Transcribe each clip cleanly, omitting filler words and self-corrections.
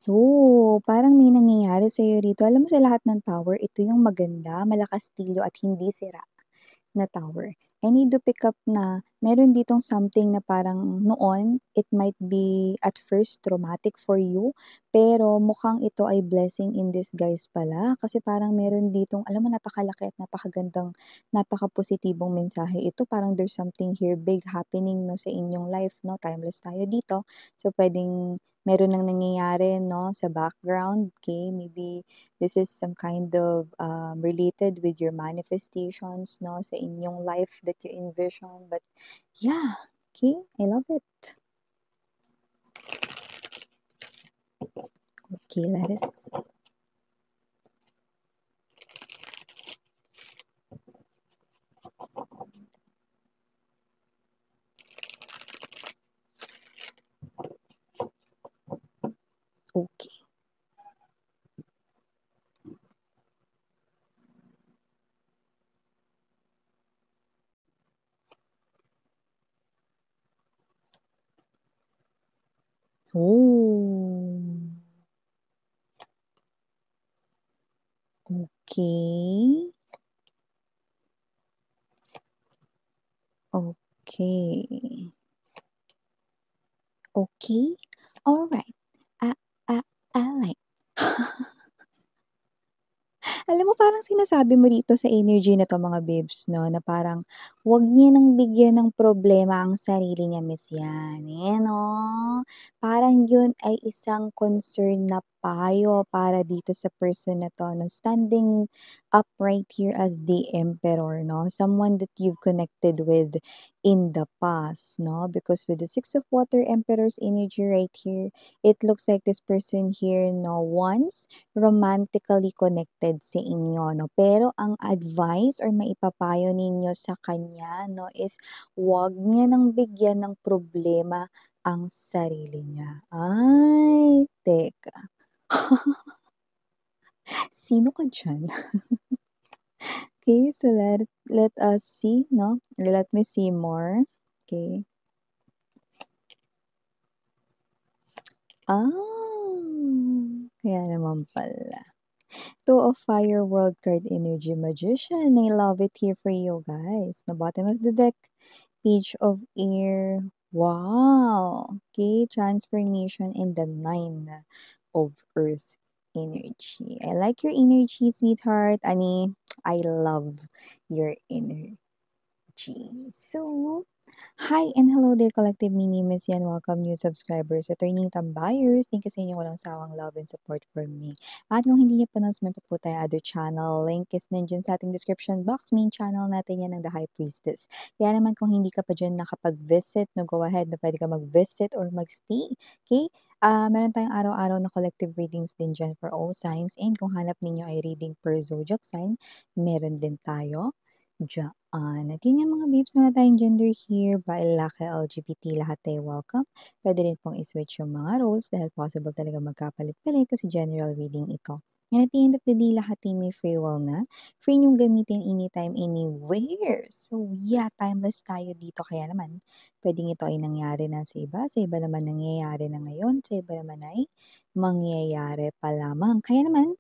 Oo, parang may nangyayari sa'yo rito. Alam mo sa lahat ng tower, ito yung maganda, malakas tilo at hindi sira na tower. I need to pick up na meron ditong something na parang noon, it might be at first traumatic for you, pero mukhang ito ay blessing in disguise pala. Kasi parang meron ditong, alam mo, napakalaki at napakagandang, napakapositibong mensahe. Ito parang there's something here big happening no sa inyong life, no? Timeless tayo dito. So pwedeng meron nang nangyayari no sa background, okay? Maybe this is some kind of related with your manifestations no sa inyong life that you envision, but yeah, okay, I love it. Okay, let us see. Okay. Oh, okay. Okay. Okay. All right. I, I like. Alam mo parang sinasabi mo dito sa energy na 'to mga babes 'no, na parang huwag niya nang bigyan ng problema ang sarili niya, Miss Yan, ayan oh. Parang yun ay isang concern na payo para dito sa person na 'to 'no, standing up right here as the emperor 'no, someone that you've connected with in the past 'no, because with the Six of Water Emperor's energy right here, it looks like this person here 'no, once romantically connected sa inyo 'no. Pero ang advice or maipapayo ninyo sa kanya 'no is huwag niya nang bigyan ng problema ang sarili niya. Ay, teka. Sino ka diyan? Okay, so let us see 'no, or let me see more. Okay. Ah, kaya naman pala. Two of Fire World card energy magician. I love it here for you guys. The bottom of the deck, Page of Air. Wow. Okay, transformation in the Nine of Earth energy. I like your energy, sweetheart. Ani, I love your energy. So, hi and hello there, Collective. My name is Yan. Welcome new subscribers, returning tambayers. Thank you sa inyong walang sawang love and support for me. At kung hindi niyo pa na-subscribe pa po tayo other channel, link is nandyan sa ating description box. Main channel natin yan ng The High Priestess. Kaya naman kung hindi ka pa dyan nakapag-visit, no, go ahead na pwede ka mag-visit or mag-stay. Okay? Meron tayong araw-araw na collective readings din dyan for all signs. And kung hanap ninyo ay reading per zodiac sign, meron din tayo diyaan. At yun yung mga babes, wala tayong gender here, babae, lalaki, LGBT, lahat tayo welcome. Pwede rin pong i-switch yung mga roles dahil possible talaga magkapalit-palit kasi general reading ito. And at the end of the day, lahat ay may free will na. Free niyong gamitin anytime, anywhere. So yeah, timeless tayo dito. Kaya naman, pwedeng ito ay nangyari na sa iba naman nangyayari na ngayon, sa iba naman ay mangyayari pa lamang. Kaya naman,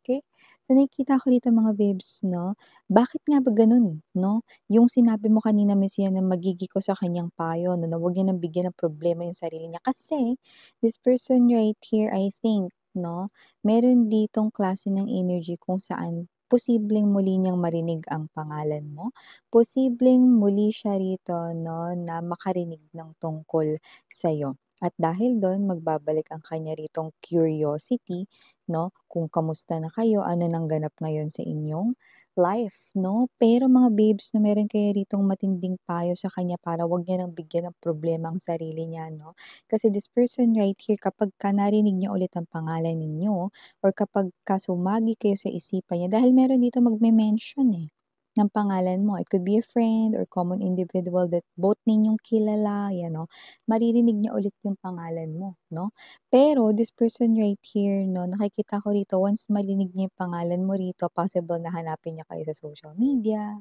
okay. So nakikita ko dito mga babes 'no, bakit nga ba gano'n 'no? Yung sinabi mo kanina Miss Yan na magigi ko sa kanyang payo 'no, na huwag niya ng bigyan ng problema yung sarili niya. Kasi this person right here I think 'no, meron ditong klase ng energy kung saan posibleng muli niyang marinig ang pangalan mo. Posibleng muli siya rito 'no, na makarinig ng tungkol sa'yo. At dahil do'n magbabalik ang kanya ritong curiosity 'no, kung kamusta na kayo, ano nang ganap ngayon sa inyong life 'no. Pero mga babes 'no, meron kayo ritong matinding payo sa kanya para wag niya ng bigyan ng problema ang sarili niya 'no. Kasi this person right here kapagka narinig niya ulit ang pangalan ninyo or kapagka sumagi kayo sa isipan niya dahil meron dito magme-mention, eh, ng pangalan mo. It could be a friend or common individual that both ninyong kilala, 'yan 'no, maririnig niya ulit yung pangalan mo 'no. Pero this person right here 'no, nakikita ko rito once marinig niya yung pangalan mo rito, possible na hanapin niya kayo sa social media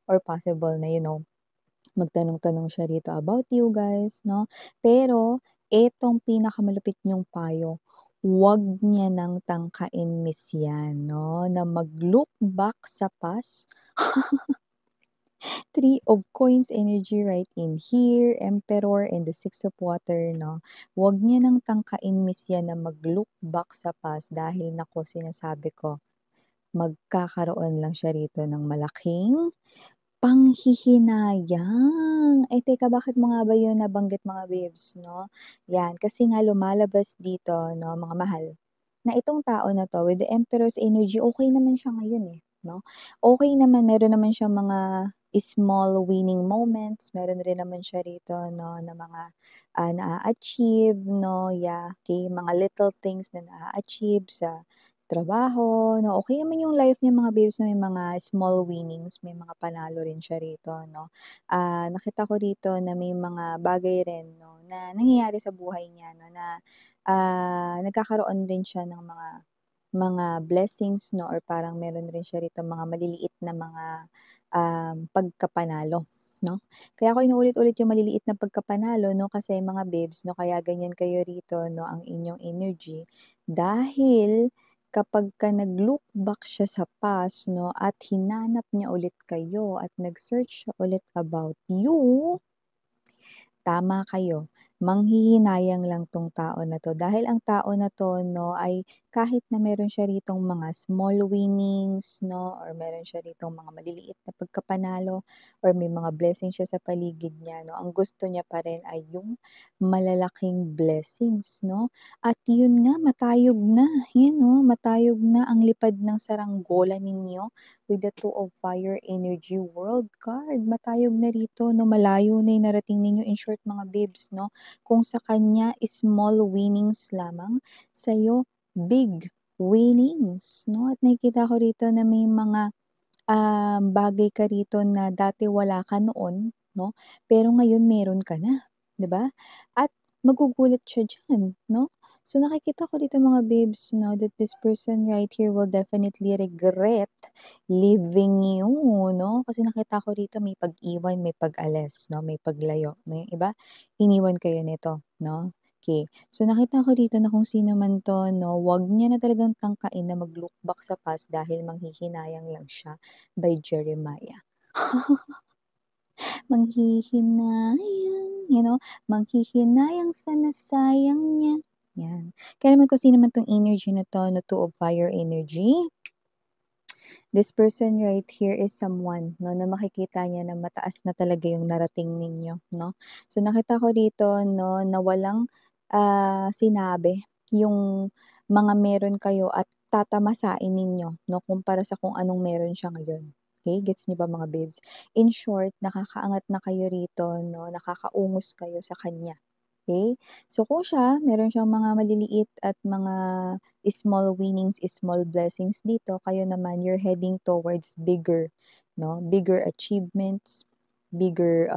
or possible na, magtanong-tanong siya rito about you guys 'no. Pero etong pinakamalupit niyong payo, wag niya ng tangkain miss yan 'no, na mag-look back sa past. Three of Coins energy right in here, Emperor and the Six of Water 'no. Wag niya ng tangkain miss yan na mag-look back sa past dahil naku sinasabi ko, magkakaroon lang siya rito ng malaking panghihinayang. Eh, teka bakit mo nga ba yun nabanggit mga babes 'no? Yan, kasi nga lumalabas dito 'no mga mahal, na itong tao na 'to with the Emperor's energy okey naman siya ngayon, eh, 'no? Okey naman, meron naman siyang mga small winning moments, meron rin naman siya rito 'no na mga, naa-achieve 'no, yeah, okey, mga little things na naa-achieve sa trabaho 'no. Okey naman yung life niya mga babes na may mga small winnings, may mga panalo rin siya rito 'no. Nakita ko rito na may mga bagay rin 'no na nangyayari sa buhay niya 'no na nagkakaroon rin siya ng mga blessings 'no or parang meron rin siya rito mga maliliit na mga, pagkapanalo 'no. Kaya ko inuulit-ulit yung maliliit na pagkapanalo 'no kasi mga babes 'no kaya ganyan kayo rito 'no ang inyong energy dahil kapagka nag-look back siya sa past 'no at hinanap niya ulit kayo at nag-search siya ulit about you, tama kayo, manghihinayang lang 'tong tao na 'to dahil ang tao na 'to 'no ay kahit na meron siya ritong mga small winnings 'no or meron siya ritong mga maliliit na pagkapanalo or may mga blessings siya sa paligid niya 'no, ang gusto niya pa rin ay yung malalaking blessings 'no. At yun nga matayog na, yan 'no, matayog na ang lipad ng saranggola ninyo with the Two of Fire energy world card. Matayog na rito 'no, malayo na yung narating ninyo in short mga babes 'no. Kung sa kanya small winnings lamang, sa'yo big winnings 'no. At nakikita ko rito na may mga, bagay ka rito na dati wala ka noon 'no, pero ngayon meron ka na, 'di ba? At magugulat siya diyan 'no. So nakikita ko dito mga babes 'no that this person right here will definitely regret leaving you 'no. Kasi nakita ko rito may pag-iwan, may pag-alis 'no, may paglayo 'no. Yung iba iniwan kayo nito 'no. Okey, so nakita ko dito na kung sino man 'to 'no, wag niya na talagang tangkain na mag-look back sa past dahil manghihinayang lang siya by Jeremiah. Manghihinayang, you know, manghihinayang sa nasayang niya, 'yan. Kaya naman kung sino man 'tong energy na 'to na Two of Fire energy, this person right here is someone 'no, na makikita niya na mataas na talaga yung narating ninyo 'no. So nakita ko dito 'no, na walang, sinabi yung mga meron kayo at tatamasain ninyo 'no, kumpara sa kung anong meron siya ngayon. Okay, gets niyo ba mga babes? In short, nakakaangat na kayo rito 'no, nakakaungos kayo sa kanya, okay. So kung siya meron siyang mga maliliit at mga small winnings, small blessings dito, kayo naman you're heading towards bigger 'no, bigger achievements, bigger,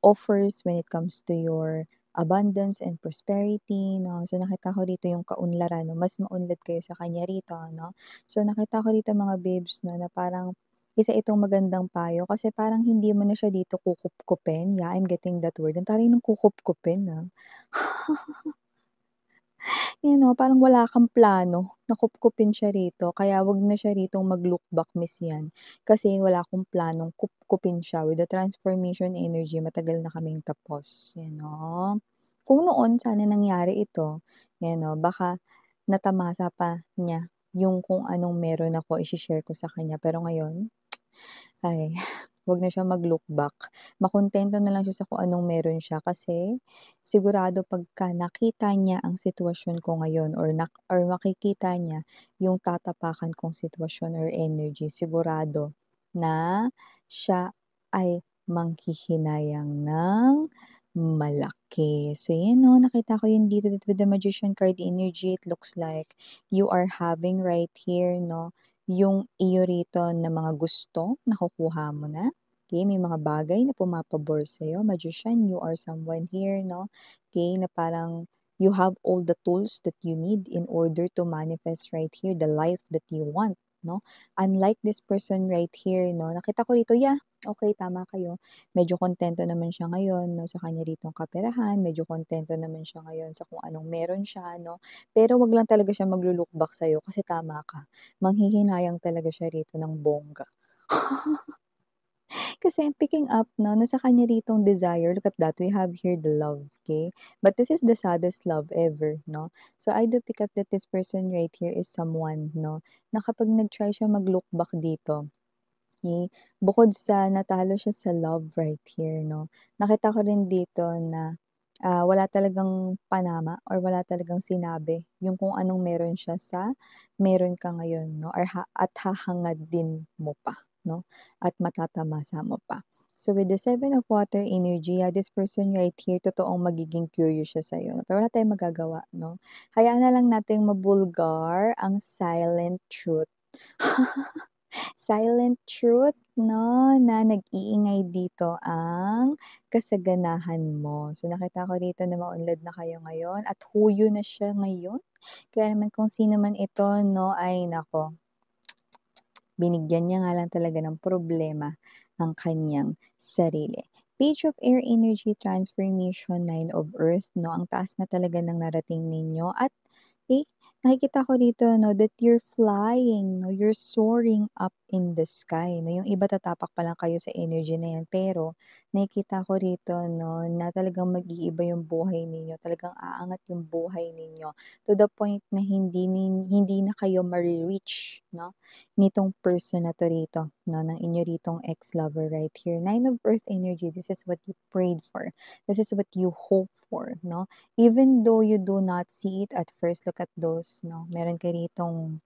offers when it comes to your abundance and prosperity 'no. So nakita ko rito yung kaunlaran 'no, mas maunlad kayo sa kanya rito 'no. So nakita ko rito mga babes 'no, na parang isa itong magandang payo kasi parang hindi mo na siya dito kukupkupin. Yeah, I'm getting that word. Ang taray ng kukupkupin, You know, parang wala kang plano na kupkupin siya rito kaya 'wag na siya ritong mag-look back miss yan. Kasi wala akong planong kupkupin siya with the transformation energy matagal na kaming tapos, you know. Kung noon sana nangyari ito, you know, baka natamasa pa niya yung kung anong meron ako ishi-share ko sa kanya pero ngayon ay, 'wag na siyang mag-look back. Makuntento na lang siya sa kung anong meron siya kasi sigurado pagka nakita niya ang sitwasyon ko ngayon or makikita niya yung tatapakan kong sitwasyon or energy, sigurado na siya ay manghihinayang ng malaki. So, yun 'no, nakita ko yun dito with the Magician card energy, it looks like you are having right here 'no, yung iyo rito na mga gusto nakukuha mo na, okey, may mga bagay na pumapabor sa'yo, Magician, you are someone here 'no, okey, na parang you have all the tools that you need in order to manifest right here the life that you want. 'no? Unlike this person right here 'no, nakita ko rito, yeah, okay, tama kayo. Medyo kontento naman siya ngayon 'no, sa kanya ritong kaperahan, medyo kontento naman siya ngayon sa kung anong meron siya 'no. Pero 'wag lang talaga siya maglo-look back sa'yo kasi tama ka, manghihinayang talaga siya rito ng bongga. Kasi picking up 'no, nasa kanya ritong desire, look at that, we have here the love, okay? But this is the saddest love ever 'no. So I do pick up that this person right here is someone 'no, na kapag nag-try siya mag-look back dito, bukod sa natalo siya sa love right here 'no, nakita ko rin dito na, wala talagang panama or wala talagang sinabi yung kung anong meron siya sa meron ka ngayon 'no or at hahangad din mo pa 'no, at matatamasa mo pa. So with the 7 of water energy, this person right here totoong magiging curious siya sa'yo pero wala tayong magagawa 'no. Hayaan na lang nating mabulgar ang silent truth. Silent truth 'no, na nag-iingay dito ang kasaganahan mo. So, nakita ko rito na maunlad na kayo ngayon at huyo na siya ngayon. Kaya naman kung sino man ito 'no, ay naku, binigyan niya nga lang talaga ng problema ang kanyang sarili. Page of Air Energy Transformation, 9 of Earth 'no, ang taas na talaga ng narating ninyo at, nakikita ko rito 'no, that you're flying 'no, you're soaring up in the sky 'no. Yung iba tatapak pa lang kayo sa energy na yan, pero nakikita ko rito 'no, na talagang mag-iiba yung buhay ninyo, talagang aangat yung buhay ninyo to the point na hindi na kayo mare-reach 'no, nitong person na 'to rito 'no, ng inyo ritong ex-lover right here. 9 of Earth energy, this is what you prayed for, this is what you hope for 'no. Even though you do not see it at first, look at those 'no, meron ka ritong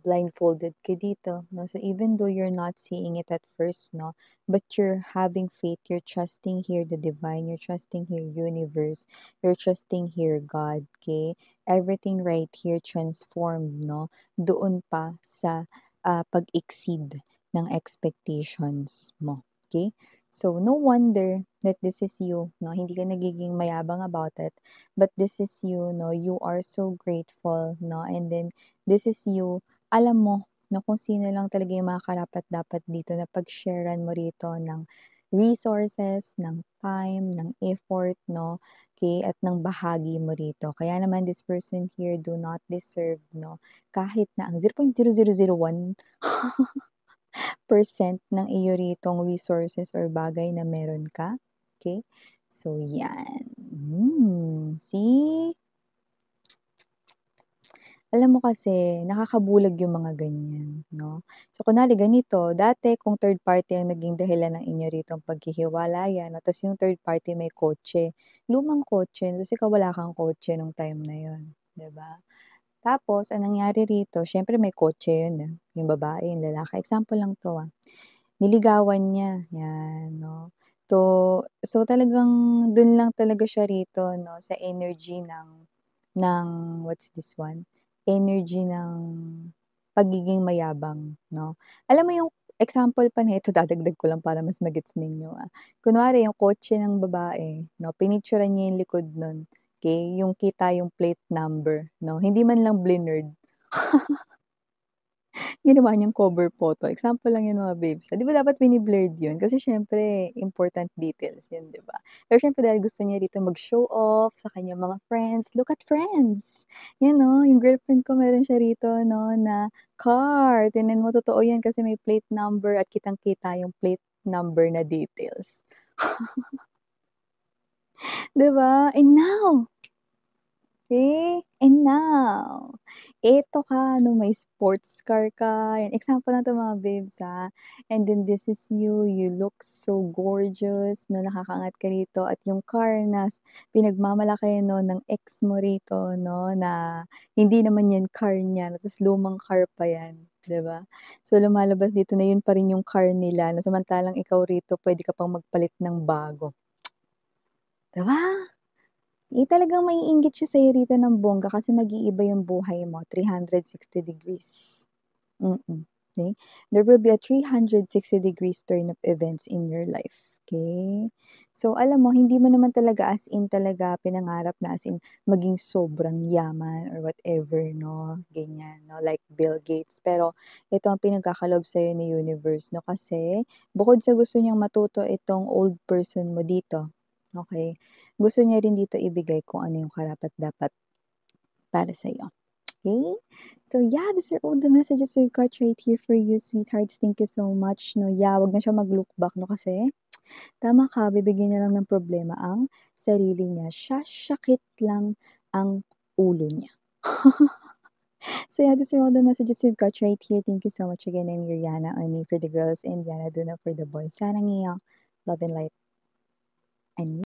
blindfolded ka dito 'no. So even though you're not seeing it at first 'no, but you're having faith, you're trusting here the divine, you're trusting here universe, you're trusting here God, okay? Everything right here transformed 'no, doon pa sa, pag-exceed ng expectations mo, okay? So no wonder that this is you 'no, hindi ka nagiging mayabang about it, but this is you 'no, you are so grateful 'no, and then this is you, alam mo na kung sino lang talaga yung mga karapat-dapat dito na pag-sharean mo rito ng resources, ng time, ng effort 'no, okay, at ng bahagi mo rito. Kaya naman this person here do not deserve 'no, kahit na ang 0.0001% ng iyo ritong resources or bagay na meron ka, okay. So yan, see? Alam mo kasi nakakabulag yung mga ganyan 'no. So kunwari ganito, dati kung third party ang naging dahilan ng inyo ritong paghihiwalayan 'no, ta's yung third party may kotse, lumang kotse ta's ikaw wala kang kotse nung time na yun, 'di ba? Tapos ang nangyari rito siyempre may kotse yun, yung babae, yung lalaki, example lang 'to, niligawan niya, 'yan 'no. So talagang dun lang talaga siya rito 'no, sa energy ng what's this one, energy ng pagiging mayabang 'no. Alam mo yung example pa nito dadagdag ko lang para mas ma-gets ninyo, kunwari yung kotse ng babae 'no, pinicturan niya yung likod nun, okey, yung kita yung plate number 'no, hindi man lang blinurred. Ginawa niyang cover photo, example lang yun mga babes, 'di ba dapat bini-blurred yun kasi siyempre important details yun, 'di ba? Pero siyempre dahil gusto niya rito mag-show off sa kanyang mga friends, look at friends! Yan 'no, yung girlfriend ko meron siya rito 'no na car, tingnan mo totoo yan kasi may plate number at kitang-kita yung plate number na details. 'Di ba? And now and now, eto ka 'no, may sports car ka, yan example lang 'to mga babes, and then this is you, you look so gorgeous 'no, nakakaangat ka rito at yung car na pinagmamalaki 'no ng ex mo rito 'no, na hindi naman yan car niya ta's lumang car pa yan, 'di ba? So lumalabas dito na yun pa rin yung car nila na samantalang ikaw rito puwede ka pang magpalit ng bago, 'di ba? Talagang maiinggit siya sa'yo rito ng bongga kasi mag-iiba yung buhay mo, 360 degrees. Mm. Okay? There will be a 360-degree turn of events in your life. Okay? So, alam mo, hindi mo naman talaga as in talaga pinangarap na as in maging sobrang yaman or whatever, no? Ganyan, no? Like Bill Gates. Pero, ito ang pinagkakalob sa'yo ni universe, no? Kasi, bukod sa gusto niyang matuto itong old person mo dito, okay? Gusto niya rin dito ibigay kung ano yung karapat-dapat para sa'yo. Okay? So yeah, these are all the messages we've got right here for you, sweethearts. Thank you so much. No, yeah, wag na siya mag-look back, no, kasi tama ka, bibigyan niya lang ng problema ang sarili niya. Sasakit lang ang ulo niya. So yeah, these are all the messages we've got right here. Thank you so much again. I'm your Yana Oni for the girls and Yana Duna for the boys. Sarang iyo, love and light. And